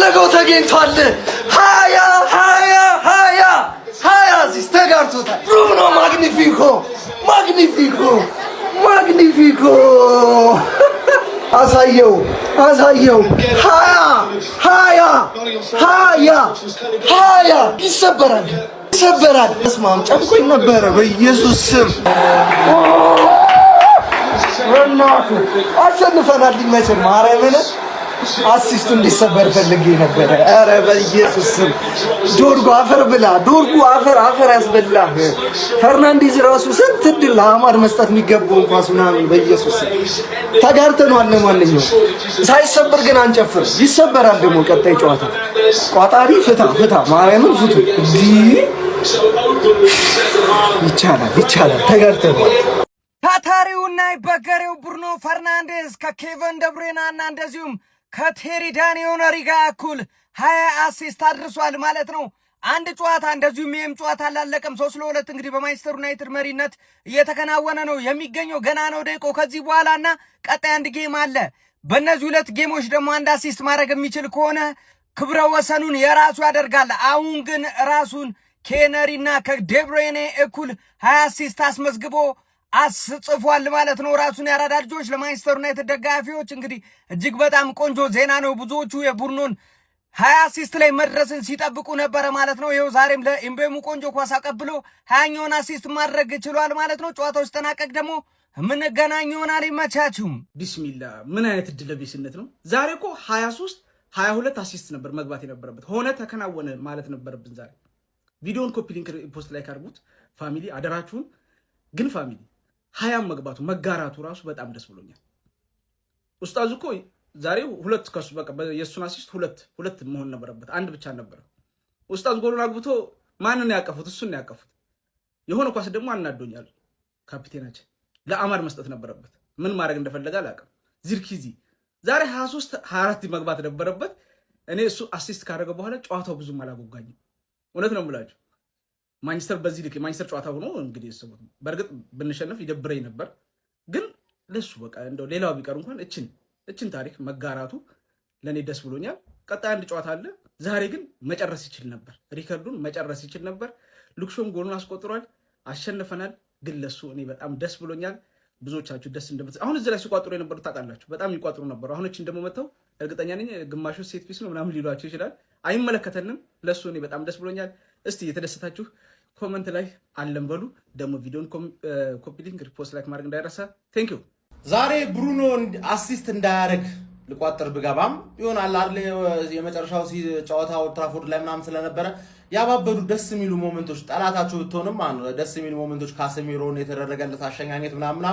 የፈለገው ተገኝቷል። ሀያ አሲስት ተጋርቶታል። ብሩኖ ማግኒፊኮ አሳየው 20 ይሰበራል። እስማም ጨምቆኝ ነበረ በኢየሱስ ስም አሸንፈናል። ሊመችል ማርያምን አሲስቱ እንዲሰበር ፈልጌ ነበረ። ኧረ በኢየሱስ ስም ዶርጉ አፈር ያስበላህ። ፈርናንዴዝ ራሱ ስንት እድል ለአማድ መስጠት የሚገባውን ኳስ ምናምን በኢየሱስ ስም ተጋርተነዋል። ለማንኛውም ሳይሰበር ግን አንጨፍር። ይሰበራል ደግሞ ቀጣይ ጨዋታ። ቋጣሪ ፍታ ማርያምን ፍቱ። ይቻላል ተጋርተነዋል። ታታሪውና ይበገሬው ብሩኖ ፈርናንዴዝ ከኬቨን ደብሬና እና እንደዚሁም ከቴሪ ዳኒዮነሪ ጋር እኩል 20 አሲስት አድርሷል ማለት ነው። አንድ ጨዋታ እንደዚሁም ይህም ጨዋታ አላለቀም። 3-2 እንግዲህ በማንቸስተር ዩናይትድ መሪነት እየተከናወነ ነው የሚገኘው። ገና ነው ደቂቃው ከዚህ በኋላና ቀጣይ አንድ ጌም አለ። በእነዚህ 2 ጌሞች ደግሞ አንድ አሲስት ማድረግ የሚችል ከሆነ ክብረ ወሰኑን የራሱ ያደርጋል። አሁን ግን ራሱን ከሄነሪና ከዴብሬኔ እኩል 20 አሲስት አስመዝግቦ አስጽፏል ማለት ነው። ራሱን ያራዳ ልጆች ለማንቸስተር ዩናይትድ ደጋፊዎች እንግዲህ እጅግ በጣም ቆንጆ ዜና ነው። ብዙዎቹ የቡርኖን 20 አሲስት ላይ መድረስን ሲጠብቁ ነበረ ማለት ነው። ይኸው ዛሬም ለኢምቤሙ ቆንጆ ኳስ አቀብሎ 20ኛውን አሲስት ማድረግ ችሏል ማለት ነው። ጨዋታው ሲጠናቀቅ ደግሞ የምንገናኝ ይሆናል። ይመቻችሁም። ቢስሚላ ምን አይነት እድለቢስነት ነው! ዛሬ እኮ 22 አሲስት ነበር መግባት የነበረበት። ሆነ ተከናወነ ማለት ነበረብን ዛሬ። ቪዲዮን ኮፒ ሊንክ ፖስት ላይ ካርጉት ፋሚሊ አደራችሁን። ግን ፋሚሊ 20 መግባቱ መጋራቱ ራሱ በጣም ደስ ብሎኛል። ኡስታዝ እኮ ዛሬ 2 ከሱ በቃ የሱን አሲስት ሁለት መሆን ነበረበት፣ አንድ ብቻ ነበር። ኡስታዝ ጎሉን አግብቶ ማንን ያቀፉት? እሱን ያቀፉት። የሆነ ኳስ ደግሞ አናዶኛል። ካፒቴናችን ለአማድ መስጠት ነበረበት። ምን ማድረግ እንደፈለገ አላውቅም። ዚርኪዚ ዛሬ 24 መግባት ነበረበት። እኔ እሱ አሲስት ካደረገ በኋላ ጨዋታው ብዙም አላጓጓኝም። እውነት ነው የምላችሁ። ማንቸስተር በዚህ ልክ ማንቸስተር ጨዋታ ሆኖ እንግዲህ ሰውት በርግጥ ብንሸነፍ ይደብረኝ ነበር። ግን ለሱ በቃ እንደው ሌላው ቢቀር እንኳን እችን ታሪክ መጋራቱ ለኔ ደስ ብሎኛል። ቀጣይ አንድ ጨዋታ አለ። ዛሬ ግን መጨረስ ይችል ነበር፣ ሪከርዱን መጨረስ ይችል ነበር። ሉክሾም ጎሉን አስቆጥሯል፣ አሸንፈናል። ግን ለሱ እኔ በጣም ደስ ብሎኛል። ብዙዎቻችሁ ደስ እንደምትል አሁን እዚህ ላይ ሲቋጥሩ የነበሩት ታውቃላችሁ፣ በጣም ይቋጥሩ ነበር። አሁን እችን ደግሞ መተው እርግጠኛ ነኝ ግማሹ ሴት ፒስ ነው ምናምን ሊሏቸው ይችላል። አይመለከተንም። ለሱ እኔ በጣም ደስ ብሎኛል። እስቲ የተደሰታችሁ ኮመንት ላይ አለን በሉ። ደግሞ ቪዲዮን ኮፒ ሊንክ ሪፖስት ላይክ ማድረግ እንዳይረሳ። ቴንክ ዩ። ዛሬ ብሩኖ አሲስት እንዳያደርግ ልቋጥር ብገባም ይሆናል አይደል? የመጨረሻው ጨዋታ ኦልድ ትራፎርድ ላይ ምናምን ስለነበረ ያባበዱ ደስ የሚሉ ሞመንቶች ጠላታችሁ ብትሆንም ደስ የሚሉ ሞመንቶች ካሰሚሮን የተደረገለት አሸኛኘት ምናምን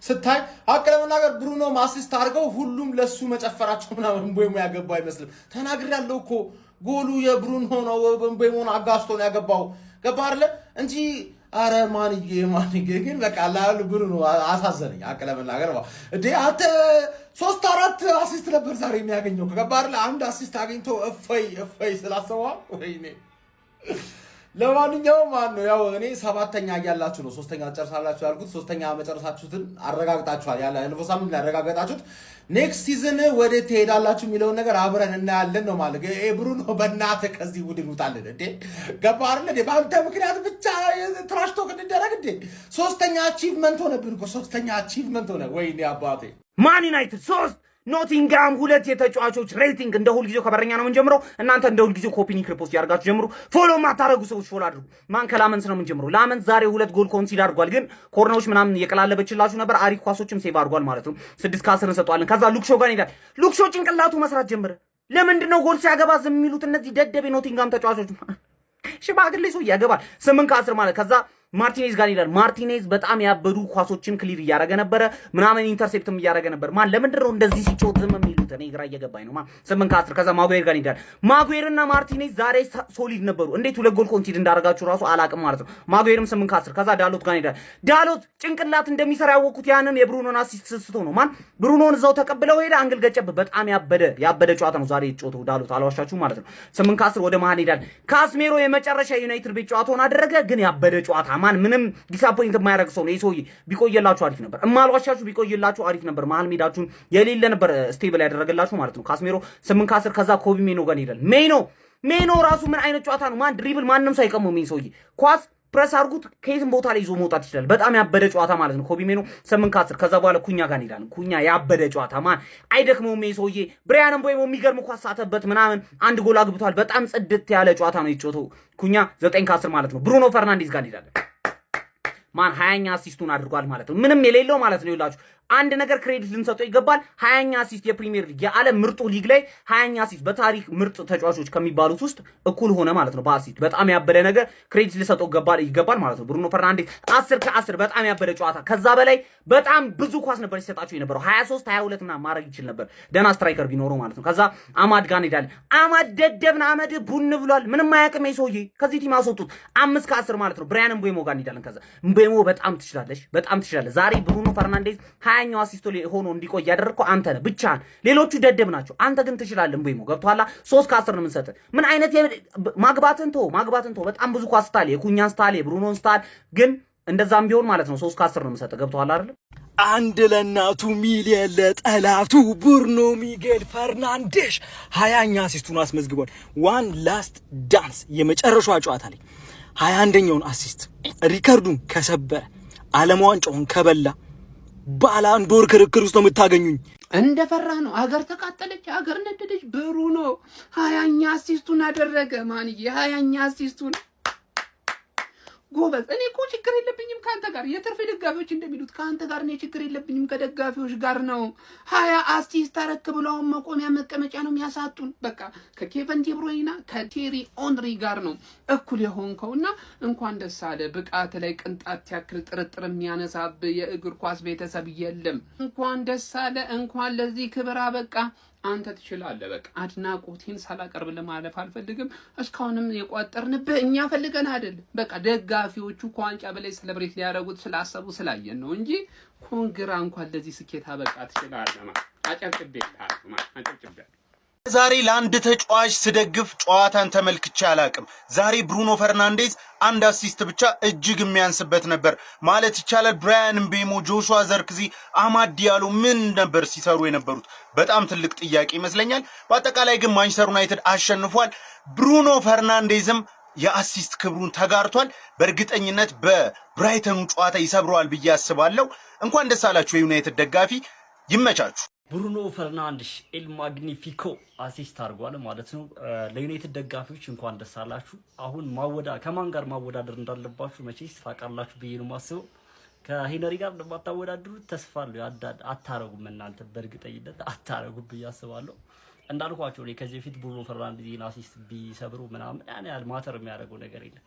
ስታይ አቀለመናገር ብሩኖ አሲስት አድርገው ሁሉም ለሱ መጨፈራቸው ምናምን ቦይሞ ያገባው አይመስልም። ተናግሬያለሁ እኮ ጎሉ የብሩኖ ነው። ቦይሞን አጋስቶ ነው ያገባው። ገባ አይደለ እንጂ አረ ማንዬ ግን በቃ ላል ብሩኖ አሳዘነኝ። አቀለመናገር እንዴ አንተ 3-4 አሲስት ነበር ዛሬ የሚያገኘው። ገባ አይደለ አንድ አሲስት አግኝቶ እፈይ ስላሰዋል ወይኔ። ለማንኛውም ያው እኔ 7ኛ እያላችሁ ነው 3ኛ ጨርሳላችሁ ያልኩት። 3ኛ መጨረሳችሁትን አረጋግጣችኋል። ያለ እንፎ ሳምንት ያረጋግጣችሁት ኔክስት ሲዝን ወደ ትሄዳላችሁ የሚለውን ነገር አብረን እናያለን ነው ማለት። ብሩኖ በእናትህ ከዚህ ቡድን ውጣልን እንዴ! ገባ አይደል? በአንተ ምክንያት ብቻ ትራሽ ቶክ እንደረግ እንዴ! 3ኛ አቺቭመንት ሆነብን እኮ 3ኛ አቺቭመንት ሆነ። ወይኔ አባቴ። ማን ዩናይትድ 3 ኖቲንጋም 2 የተጫዋቾች ሬቲንግ እንደ ሁልጊዜው ከበረኛ ነው የምንጀምረው። እናንተ እንደ ሁልጊዜው ኮፒ ሊንክ ሪፖስት ያርጋችሁ ጀምሩ። ፎሎ ማታረጉ ሰዎች ፎሎ አድርጉ። ማን ከላመንስ ነው የምንጀምረው። ላመንስ ዛሬ 2 ጎል ኮንሲድ አድርጓል፣ ግን ኮርነሮች ምናምን እየቀላለበችላችሁ ነበር። አሪፍ ኳሶችም ሴቭ አድርጓል ማለት ነው። 6 ከ10 እንሰጠዋለን። ከዛ ሉክሾ ጋር ይላል። ሉክሾ ጭንቅላቱ መስራት ጀመረ። ለምንድነው ጎል ሲያገባ ዝም የሚሉት እነዚህ ደደብ ኖቲንጋም ተጫዋቾች? ሽማግሌ ሰው ያገባል። 8 ከ10 ማለት ከዛ ማርቲኔዝ ጋር ይላል። ማርቲኔዝ በጣም ያበዱ ኳሶችን ክሊር እያደረገ ነበረ ምናምን ኢንተርሴፕትም እያደረገ ነበር። ማን ለምንድን ነው እንደዚህ ሲጮት ዝም የሚሉት? እኔ ግራ እየገባኝ ነው። 8 ከ10 ከዛ ማጉዌር ጋር ይላል። ማጉዌርና ማርቲኔዝ ዛሬ ሶሊድ ነበሩ። እንዴት 2 ጎል ኮንሲድ እንዳደረጋችሁ ራሱ አላቅም ማለት ነው። ማጉዌርም 8 ከ10 ከዛ ዳሎት ጋር ይላል። ዳሎት ጭንቅላት እንደሚሰራ ያወቁት ያንን የብሩኖን አሲስት ስስቶ ነው። ማን ብሩኖን እዛው ተቀብለው ሄደ። አንግል ገጨብ። በጣም ያበደ ጨዋታ ነው ዛሬ የተጫወተው ዳሎት፣ አልዋሻችሁ ማለት ነው። 8 ከ10 ወደ መሃል ይላል። ካስሜሮ የመጨረሻ ዩናይትድ ቤት ጨዋታውን አደረገ፣ ግን ያበደ ጨዋታ ማን ምንም ዲስአፖይንት የማያደርግ ሰው ነው። ይሄ ሰውዬ ቢቆየላችሁ አሪፍ ነበር። እማልዋሻችሁ ቢቆየላችሁ አሪፍ ነበር። መሃል ሜዳችሁን የሌለ ነበር ስቴብል ያደረገው። ያደረገላችሁ ማለት ነው። ካስሜሮ 8 ከ10 ከዛ ኮቢ ሜኖ ጋር ይላል። ሜኖ ራሱ ምን አይነት ጨዋታ ነው? ማን ድሪብል ማንንም ሳይቀመው ሜን ሰውዬ ኳስ ፕረስ አድርጉት ከየትም ቦታ ላይ ይዞ መውጣት ይችላል። በጣም ያበደ ጨዋታ ማለት ነው። ኮቢ ሜኖ 8 ከ10 ከዛ በኋላ ኩኛ ጋር እንሄዳለን። ኩኛ ያበደ ጨዋታ ማን አይደክመውም ይሄ ሰውዬ። ብራያን ምቤሞ የሚገርም ኳስ ሳተበት ምናምን አንድ ጎል አግብቷል። በጣም ጽድት ያለ ጨዋታ ነው የተጫወተው ኩኛ 9 ከ10 ማለት ነው። ብሩኖ ፈርናንዴዝ ጋር እንሄዳለን። ማን 20ኛ አሲስቱን አድርጓል ማለት ነው። ምንም የሌለው ማለት ነው። ይላችሁ አንድ ነገር ክሬዲት ልንሰጠው ይገባል። 20ኛ አሲስት የፕሪሚየር ሊግ የዓለም ምርጡ ሊግ ላይ 20ኛ አሲስት በታሪክ ምርጥ ተጫዋቾች ከሚባሉት ውስጥ እኩል ሆነ ማለት ነው በአሲስት። በጣም ያበደ ነገር ክሬዲት ልንሰጠው ይገባል ማለት ነው። ብሩኖ ፈርናንዴዝ 10 ከ10 በጣም ያበደ ጨዋታ። ከዛ በላይ በጣም ብዙ ኳስ ነበር ሲሰጣቸው የነበረው 23 22 እና ማድረግ ይችል ነበር ደና ስትራይከር ቢኖረው ማለት ነው። ከዛ አማድ ጋር እንሄዳለን። አማድ ደደብና አመድ ቡን ብሏል። ምንም አያውቅም ሰውዬ። ከዚህ ቲም አስወጡት። 5 ከ10 ማለት ነው። ብራያን ምቤሞ ጋር እንሄዳለን። ከዛ ምቤሞ በጣም ትችላለሽ። ዛሬ ብሩኖ ፈርናንዴዝ 20ኛው አሲስት ሆኖ እንዲቆይ ያደረግከው አንተ ነህ ብቻህን። ሌሎቹ ደደብ ናቸው። አንተ ግን ትችላለህ። ምቤሞ ገብቶሃል። 3 ከ10 ነው የምንሰጥህ። ምን አይነት ማግባትን ተው። በጣም ብዙ ኳስ ስታል፣ የኩኛን ስታል፣ የብሩኖን ስታል፣ ግን እንደዛም ቢሆን ማለት ነው 3 ከ10 ነው የምንሰጥህ። ገብቶሃል አይደል? አንድ ለእናቱ ሚሊየን ለጠላቱ ብሩኖ ሚጌል ፈርናንዴዝ 20ኛ አሲስቱን አስመዝግቧል። ዋን ላስት ዳንስ የመጨረሻዋ ጨዋታ ላይ 21ኛውን አሲስት ሪከርዱን ከሰበረ ዓለም ዋንጫውን ከበላ ባላንዶር ክርክር ውስጥ ነው የምታገኙኝ። እንደፈራ ነው። አገር ተቃጠለች፣ አገር ነደደች። ብሩኖ 20ኛ አሲስቱን አደረገ። ማንዬ 20ኛ አሲስቱን ጎበዝ። እኔ እኮ ችግር የለብኝም ካንተ ጋር። የትርፍ ደጋፊዎች እንደሚሉት ካንተ ጋር እኔ ችግር የለብኝም ከደጋፊዎች ጋር ነው። 20 አሲስት ታረክ ብለውን መቆሚያ መቀመጫ ነው የሚያሳጡን። በቃ ከኬቨን ዲ ብሩይና ከቴሪ ኦንሪ ጋር ነው እኩል የሆንከውና እንኳን ደስ አለ። ብቃት ላይ ቅንጣት ያክል ጥርጥር የሚያነሳብህ የእግር ኳስ ቤተሰብ የለም። እንኳን ደስ አለ። እንኳን ለዚህ ክብር አበቃ። አንተ ትችላለህ። በቃ አድናቆቴን ሳላቀርብ ለማለፍ አልፈልግም። እስካሁንም የቋጠርንብህ እኛ ፈልገን አይደል። በቃ ደጋፊዎቹ ከዋንጫ በላይ ሴሌብሬት ሊያደርጉት ስላሰቡ ስላየን ነው እንጂ ኮንግራ እንኳን ለዚህ ስኬት አበቃ። ትችላለህ። አጨብጭቤልሃለሁ። ዛሬ ለአንድ ተጫዋች ስደግፍ ጨዋታን ተመልክቼ አላቅም። ዛሬ ብሩኖ ፈርናንዴዝ አንድ አሲስት ብቻ እጅግ የሚያንስበት ነበር ማለት ይቻላል። ብራያን ምቤሞ፣ ጆሹዋ ዘርክዚ፣ አማድ ዲያሎ ምን ነበር ሲሰሩ የነበሩት? በጣም ትልቅ ጥያቄ ይመስለኛል። በአጠቃላይ ግን ማንቸስተር ዩናይትድ አሸንፏል። ብሩኖ ፈርናንዴዝም የአሲስት ክብሩን ተጋርቷል። በእርግጠኝነት በብራይተኑ ጨዋታ ይሰብረዋል ብዬ አስባለሁ። እንኳን ደስ አላችሁ የዩናይትድ ደጋፊ፣ ይመቻችሁ። ብሩኖ ፈርናንዴዝ ኤል ማግኒፊኮ አሲስት አድርጓል ማለት ነው። ለዩናይትድ ደጋፊዎች እንኳን ደስ አላችሁ። አሁን ከማን ጋር ማወዳደር እንዳለባችሁ መቼስ ታውቃላችሁ ብዬ ነው የማስበው። ከሄነሪ ጋር እንደማታወዳድሩት ተስፋ አለኝ። አታረጉም እናንተ በእርግጠኝነት አታረጉም ብዬ አስባለሁ። እንዳልኳችሁ እኔ ከዚህ በፊት ብሩኖ ፈርናንዴዝን አሲስት ቢሰብሩ ምናምን ያን ያህል ማተር የሚያደርገው ነገር የለም።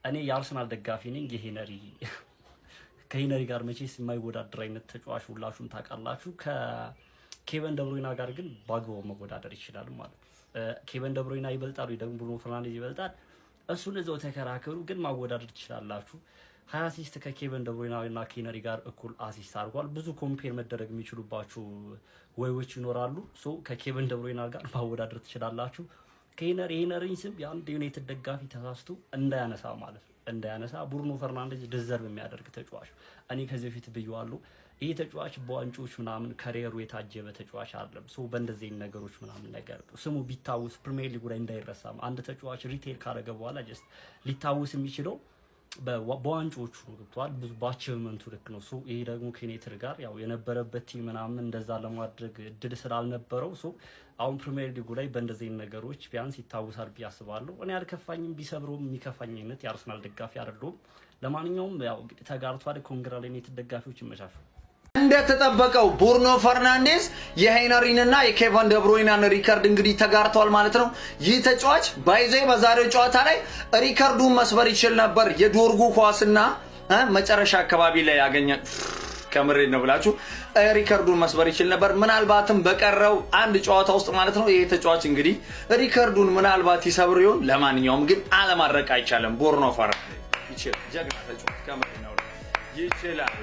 እኔ የአርሰናል ደጋፊ ነኝ። ከሄነሪ ጋር መቼስ የማይወዳደር አይነት ተጫዋች ሁላችሁም ታውቃላችሁ። ኬቨን ደብሮይና ጋር ግን ባግባው መወዳደር ይችላል ማለት ነው። ኬቨን ደብሮይና ይበልጣል ወይ ደግሞ ብሩኖ ፈርናንዴዝ ይበልጣል? እሱን እዛው ተከራከሩ፣ ግን ማወዳደር ትችላላችሁ። 20 አሲስት ከኬቨን ደብሮይና እና ኬነሪ ጋር እኩል አሲስት አድርጓል። ብዙ ኮምፔር መደረግ የሚችሉባችሁ ወይዎች ይኖራሉ። ሶ ከኬቨን ደብሮይና ጋር ማወዳደር ትችላላችሁ። ከሄነሪን ስም የአንድ ዩናይትድ ደጋፊ ተሳስቶ እንዳያነሳ ማለት ነው። እንዳያነሳ ብሩኖ ፈርናንዴዝ ዲዘርቭ የሚያደርግ ተጫዋች እኔ ከዚህ በፊት ብየዋለሁ። ይሄ ተጫዋች በዋንጫዎች ምናምን ካሪየሩ የታጀበ ተጫዋች አይደለም። ሶ በእንደዚህ ነገሮች ምናምን ነገር ስሙ ቢታወስ ፕሪሚየር ሊግ ላይ እንዳይረሳም አንድ ተጫዋች ሪቴል ካደረገ በኋላ ጀስት ሊታወስ የሚችለው በዋንጫዎቹ ገብቷል። ብዙ በአቺቭመንቱ ልክ ነው። ሶ ይሄ ደግሞ ከዩናይትድ ጋር ያው የነበረበት ቲም ምናምን እንደዛ ለማድረግ እድል ስላልነበረው ሶ አሁን ፕሪሚየር ሊጉ ላይ በእንደዚህ ነገሮች ቢያንስ ይታወሳል ብዬ አስባለሁ። እኔ አልከፋኝም፣ ቢሰብረውም የሚከፋኝ አይነት የአርሰናል ደጋፊ አይደለሁም። ለማንኛውም ያው እንግዲህ ተጋርቷል። ኮንግራ ለዩናይትድ ደጋፊዎች ይመቻቹ። እንደተጠበቀው ብሩኖ ፈርናንዴዝ የሄነሪንና የኬቨን ደብሮይናን ሪከርድ እንግዲህ ተጋርቷል ማለት ነው። ይህ ተጫዋች ባይዘይ በዛሬው ጨዋታ ላይ ሪከርዱን መስበር ይችል ነበር። የዶርጉ ኳስና መጨረሻ አካባቢ ላይ ያገኘ ከምሬ ነው ብላችሁ ሪከርዱን መስበር ይችል ነበር። ምናልባትም በቀረው አንድ ጨዋታ ውስጥ ማለት ነው። ይሄ ተጫዋች እንግዲህ ሪከርዱን ምናልባት ይሰብር ይሆን። ለማንኛውም ግን አለማድረቅ አይቻልም። ብሩኖ ፈርናንዴዝ ይችላል። ጀግና ተጫዋች ከምሬ ነው ይችላል።